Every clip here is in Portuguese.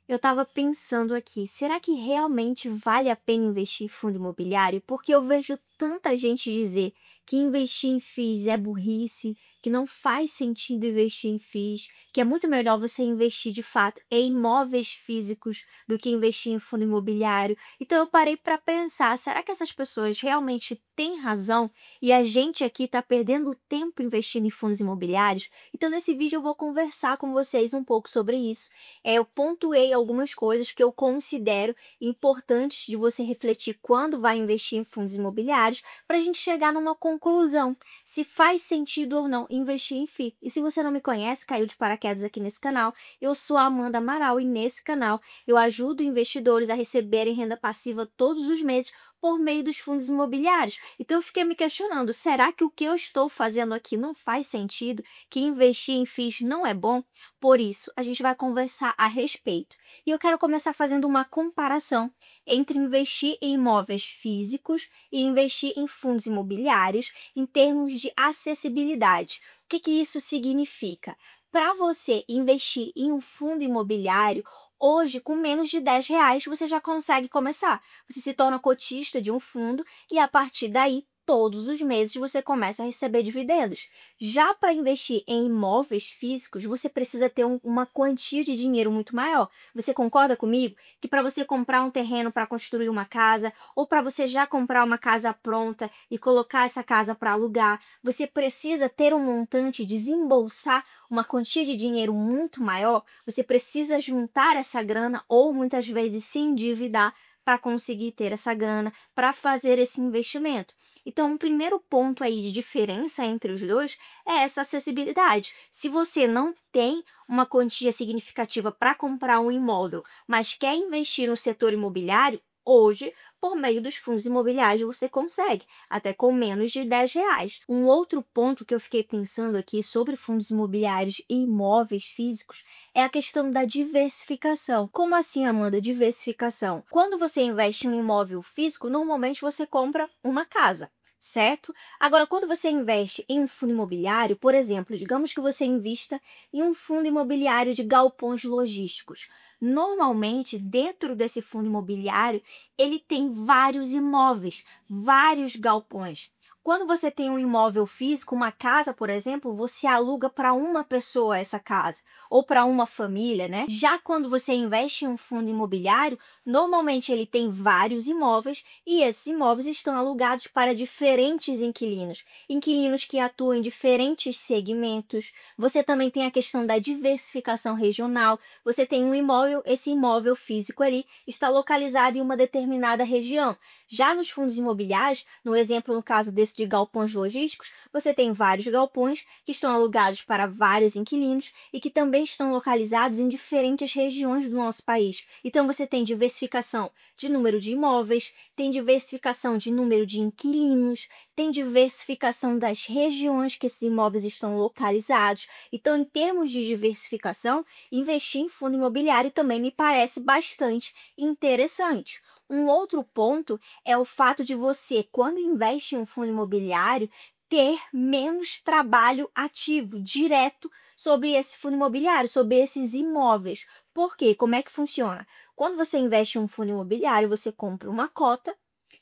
Eu estava pensando aqui, será que realmente vale a pena investir em fundo imobiliário? Porque eu vejo tanta gente dizer que investir em FIIs é burrice, que não faz sentido investir em FIIs, que é muito melhor você investir de fato em imóveis físicos do que investir em fundo imobiliário. Então eu parei para pensar, será que essas pessoas realmente têm razão e a gente aqui está perdendo tempo investindo em fundos imobiliários? Então nesse vídeo eu vou conversar com vocês um pouco sobre isso. Eu pontuei algumas coisas que eu considero importantes de você refletir quando vai investir em fundos imobiliários, para a gente chegar numa conclusão, se faz sentido ou não investir em FII. E se você não me conhece, caiu de paraquedas aqui nesse canal, eu sou a Amanda Amaral e nesse canal eu ajudo investidores a receberem renda passiva todos os meses por meio dos fundos imobiliários. Então eu fiquei me questionando, será que o que eu estou fazendo aqui não faz sentido? Que investir em FIIs não é bom? Por isso, a gente vai conversar a respeito. E eu quero começar fazendo uma comparação entre investir em imóveis físicos e investir em fundos imobiliários em termos de acessibilidade. O que isso significa? Para você investir em um fundo imobiliário, hoje, com menos de R$ 10, você já consegue começar. Você se torna cotista de um fundo e, a partir daí, todos os meses você começa a receber dividendos. Já para investir em imóveis físicos, você precisa ter uma quantia de dinheiro muito maior. Você concorda comigo que para você comprar um terreno para construir uma casa, ou para você já comprar uma casa pronta e colocar essa casa para alugar, você precisa ter um montante, desembolsar uma quantia de dinheiro muito maior? Você precisa juntar essa grana ou muitas vezes se endividar para conseguir ter essa grana, para fazer esse investimento. Então, o primeiro ponto aí de diferença entre os dois é essa acessibilidade. Se você não tem uma quantia significativa para comprar um imóvel, mas quer investir no setor imobiliário, hoje, por meio dos fundos imobiliários, você consegue, até com menos de R$ 10. Um outro ponto que eu fiquei pensando aqui sobre fundos imobiliários e imóveis físicos é a questão da diversificação. Como assim, Amanda, diversificação? Quando você investe em um imóvel físico, normalmente você compra uma casa, certo? Agora, quando você investe em um fundo imobiliário, por exemplo, digamos que você invista em um fundo imobiliário de galpões logísticos. Normalmente, dentro desse fundo imobiliário, ele tem vários imóveis, vários galpões. Quando você tem um imóvel físico, uma casa, por exemplo, você aluga para uma pessoa essa casa, ou para uma família, né? Já quando você investe em um fundo imobiliário, normalmente ele tem vários imóveis e esses imóveis estão alugados para diferentes inquilinos, inquilinos que atuam em diferentes segmentos. Você também tem a questão da diversificação regional. Você tem um imóvel, esse imóvel físico ali está localizado em uma determinada região. Já nos fundos imobiliários, no exemplo, no caso desse de galpões logísticos, você tem vários galpões que estão alugados para vários inquilinos e que também estão localizados em diferentes regiões do nosso país. Então você tem diversificação de número de imóveis, tem diversificação de número de inquilinos, tem diversificação das regiões que esses imóveis estão localizados. Então, em termos de diversificação, investir em fundo imobiliário também me parece bastante interessante. Um outro ponto é o fato de você, quando investe em um fundo imobiliário, ter menos trabalho ativo, direto, sobre esse fundo imobiliário, sobre esses imóveis. Por quê? Como é que funciona? Quando você investe em um fundo imobiliário, você compra uma cota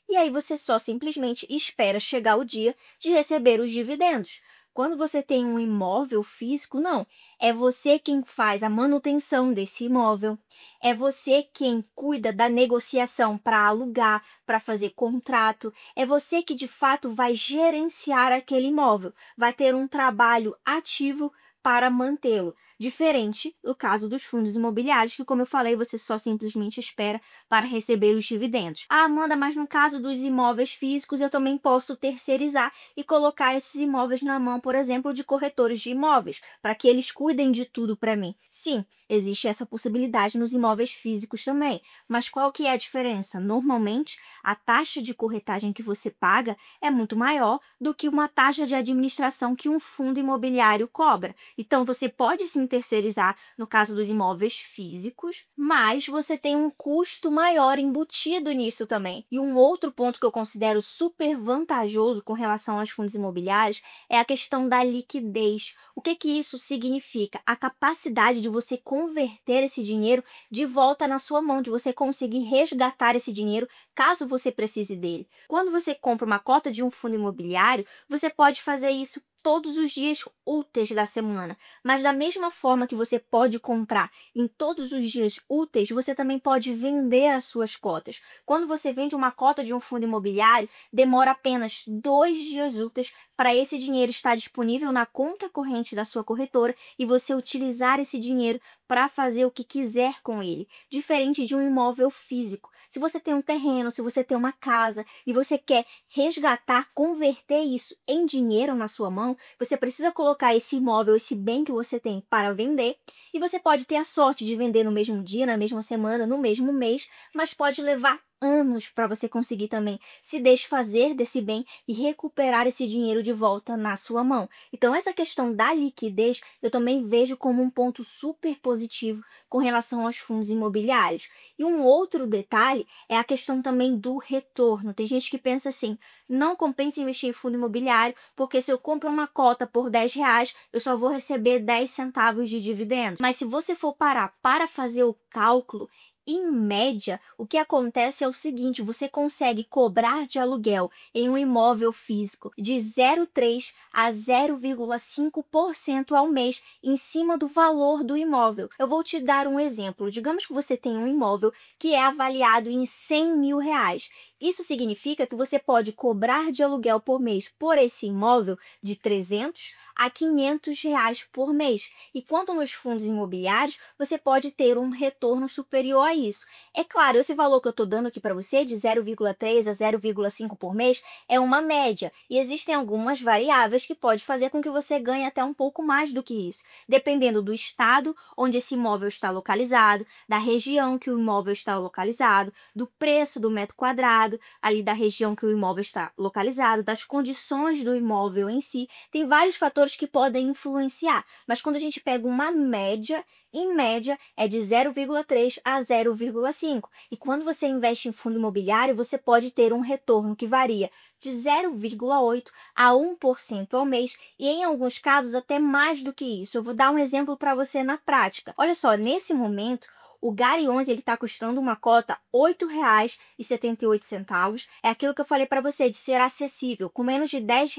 e aí você só simplesmente espera chegar o dia de receber os dividendos. Quando você tem um imóvel físico, não. É você quem faz a manutenção desse imóvel, é você quem cuida da negociação para alugar, para fazer contrato, é você que de fato vai gerenciar aquele imóvel, vai ter um trabalho ativo para mantê-lo. Diferente do caso dos fundos imobiliários, que, como eu falei, você só simplesmente espera para receber os dividendos. Ah, Amanda, mas no caso dos imóveis físicos, eu também posso terceirizar e colocar esses imóveis na mão, por exemplo, de corretores de imóveis, para que eles cuidem de tudo para mim. Sim, existe essa possibilidade nos imóveis físicos também. Mas qual que é a diferença? Normalmente, a taxa de corretagem que você paga é muito maior do que uma taxa de administração que um fundo imobiliário cobra. Então, você pode sim terceirizar no caso dos imóveis físicos, mas você tem um custo maior embutido nisso também. E um outro ponto que eu considero super vantajoso com relação aos fundos imobiliários é a questão da liquidez. O que que isso significa? A capacidade de você converter esse dinheiro de volta na sua mão, de você conseguir resgatar esse dinheiro caso você precise dele. Quando você compra uma cota de um fundo imobiliário, você pode fazer isso todos os dias úteis da semana, mas da mesma forma que você pode comprar em todos os dias úteis, você também pode vender as suas cotas. Quando você vende uma cota de um fundo imobiliário, demora apenas 2 dias úteis para esse dinheiro estar disponível na conta corrente da sua corretora e você utilizar esse dinheiro para fazer o que quiser com ele, diferente de um imóvel físico. Se você tem um terreno, se você tem uma casa e você quer resgatar, converter isso em dinheiro na sua mão, você precisa colocar esse imóvel, esse bem que você tem para vender, e você pode ter a sorte de vender no mesmo dia, na mesma semana, no mesmo mês, mas pode levar anos para você conseguir também se desfazer desse bem e recuperar esse dinheiro de volta na sua mão. Então, essa questão da liquidez eu também vejo como um ponto super positivo com relação aos fundos imobiliários. E um outro detalhe é a questão também do retorno. Tem gente que pensa assim, não compensa investir em fundo imobiliário, porque se eu compro uma cota por R$ 10, eu só vou receber 10 centavos de dividendos. Mas se você for parar para fazer o cálculo, em média, o que acontece é o seguinte, você consegue cobrar de aluguel em um imóvel físico de 0,3 a 0,5% ao mês em cima do valor do imóvel. Eu vou te dar um exemplo. Digamos que você tem um imóvel que é avaliado em R$ 100.000. Isso significa que você pode cobrar de aluguel por mês por esse imóvel de 300 a R$ 500 por mês. E quanto nos fundos imobiliários, você pode ter um retorno superior a isso. É claro, esse valor que eu estou dando aqui para você, de 0,3 a 0,5 por mês, é uma média. E existem algumas variáveis que podem fazer com que você ganhe até um pouco mais do que isso, dependendo do estado onde esse imóvel está localizado, da região que o imóvel está localizado, do preço do metro quadrado, ali da região que o imóvel está localizado, das condições do imóvel em si. Tem vários fatores que podem influenciar, mas quando a gente pega uma média, em média é de 0,3 a 0,5. E quando você investe em fundo imobiliário, você pode ter um retorno que varia de 0,8 a 1% ao mês e em alguns casos até mais do que isso. Eu vou dar um exemplo para você na prática. Olha só, nesse momento, o Gari 11 está custando uma cota R$ 8,78. É aquilo que eu falei para você, de ser acessível. Com menos de R$ 10,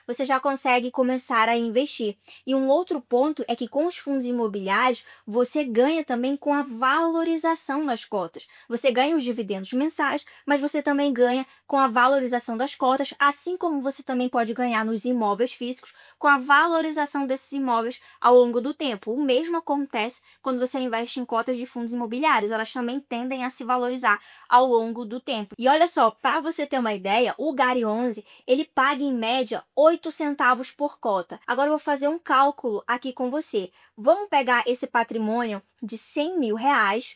você já consegue começar a investir. E um outro ponto é que com os fundos imobiliários, você ganha também com a valorização das cotas. Você ganha os dividendos mensais, mas você também ganha com a valorização das cotas, assim como você também pode ganhar nos imóveis físicos com a valorização desses imóveis ao longo do tempo. O mesmo acontece quando você investe em cotas de fundos imobiliários, elas também tendem a se valorizar ao longo do tempo. E olha só, para você ter uma ideia, o Gari 11, ele paga em média 8 centavos por cota. Agora eu vou fazer um cálculo aqui com você. Vamos pegar esse patrimônio de R$ 100.000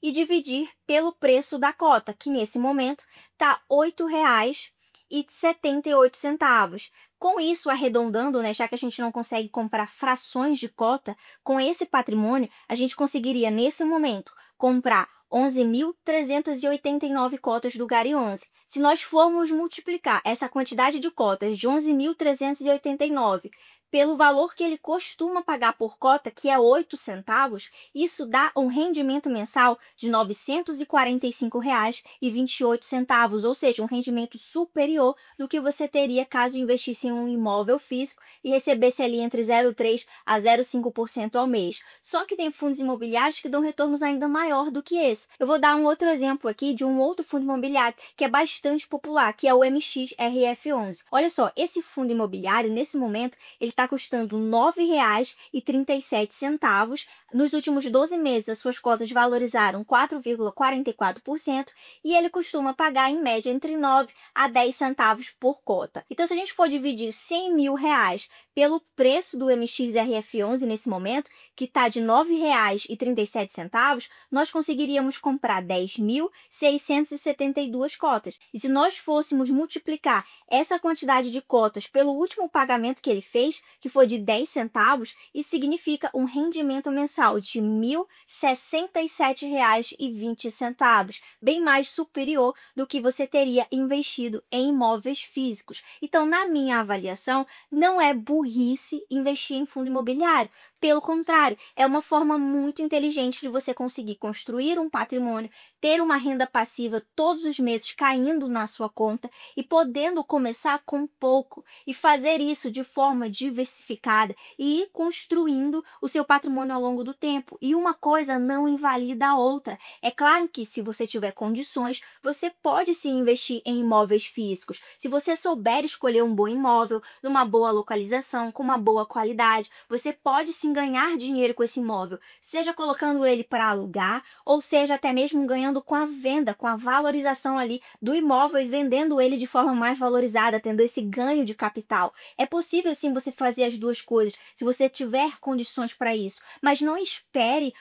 e dividir pelo preço da cota, que nesse momento está R$ 8,78. Com isso, arredondando, né, já que a gente não consegue comprar frações de cota, com esse patrimônio, a gente conseguiria, nesse momento, comprar 11.389 cotas do Gari 11. Se nós formos multiplicar essa quantidade de cotas de 11.389 pelo valor que ele costuma pagar por cota, que é 8 centavos, isso dá um rendimento mensal de R$ 945,28, ou seja, um rendimento superior do que você teria caso investisse em um imóvel físico e recebesse ali entre 0,3% a 0,5% ao mês. Só que tem fundos imobiliários que dão retornos ainda maior do que esse. Eu vou dar um outro exemplo aqui de um outro fundo imobiliário que é bastante popular, que é o MXRF11. Olha só, esse fundo imobiliário, nesse momento, ele está custando R$ 9,37. Nos últimos 12 meses, as suas cotas valorizaram 4,44% e ele costuma pagar, em média, entre 9 a 10 centavos por cota. Então, se a gente for dividir R$ 100.000 pelo preço do MXRF11 nesse momento, que está de R$ 9,37, nós conseguiríamos comprar 10.672 cotas. E se nós fôssemos multiplicar essa quantidade de cotas pelo último pagamento que ele fez, que for de 10 centavos, isso significa um rendimento mensal de R$ 1.067,20, bem mais superior do que você teria investido em imóveis físicos. Então, na minha avaliação, não é burrice investir em fundo imobiliário. Pelo contrário, é uma forma muito inteligente de você conseguir construir um patrimônio, ter uma renda passiva todos os meses caindo na sua conta e podendo começar com pouco e fazer isso de forma diversificada e ir construindo o seu patrimônio ao longo do tempo. E uma coisa não invalida a outra. É claro que se você tiver condições, você pode sim investir em imóveis físicos. Se você souber escolher um bom imóvel, numa boa localização, com uma boa qualidade, você pode sim ganhar dinheiro com esse imóvel, seja colocando ele para alugar, ou seja até mesmo ganhando com a venda, com a valorização ali do imóvel e vendendo ele de forma mais valorizada, tendo esse ganho de capital. É possível sim você fazer as duas coisas, se você tiver condições para isso, mas não espere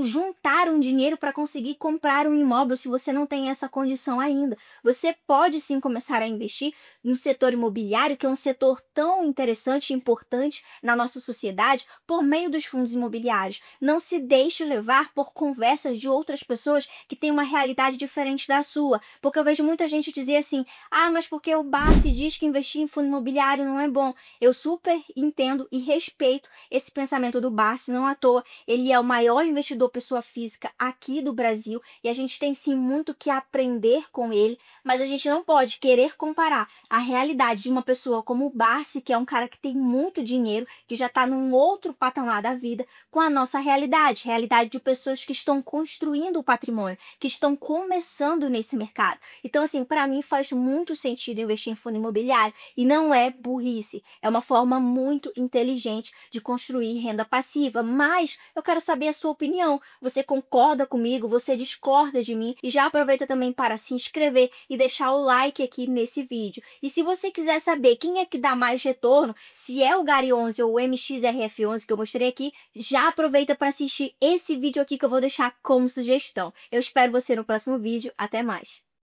juntar um dinheiro para conseguir comprar um imóvel se você não tem essa condição ainda. Você pode sim começar a investir no setor imobiliário, que é um setor tão interessante e importante na nossa sociedade, por meio dos fundos imobiliários. Não se deixe levar por conversas de outras pessoas que têm uma realidade diferente da sua, porque eu vejo muita gente dizer assim: ah, mas porque o Barsi diz que investir em fundo imobiliário não é bom. Eu super entendo e respeito esse pensamento do Barsi, não à toa. Ele é o maior investidor pessoa física aqui do Brasil e a gente tem sim muito que aprender com ele, mas a gente não pode querer comparar a realidade de uma pessoa como o Barsi, que é um cara que tem muito dinheiro, que já está num outro patamar da vida, com a nossa realidade de pessoas que estão construindo o patrimônio, que estão começando nesse mercado. Então, assim, para mim faz muito sentido investir em fundo imobiliário e não é burrice, é uma forma muito inteligente de construir renda passiva, mas eu quero saber a sua opinião. Você concorda comigo? Você discorda de mim? E já aproveita também para se inscrever e deixar o like aqui nesse vídeo. E se você quiser saber quem é que dá mais retorno, se é o Gary 11 ou o MXRF11 que eu mostrei aqui, já aproveita para assistir esse vídeo aqui que eu vou deixar como sugestão. Eu espero você no próximo vídeo. Até mais!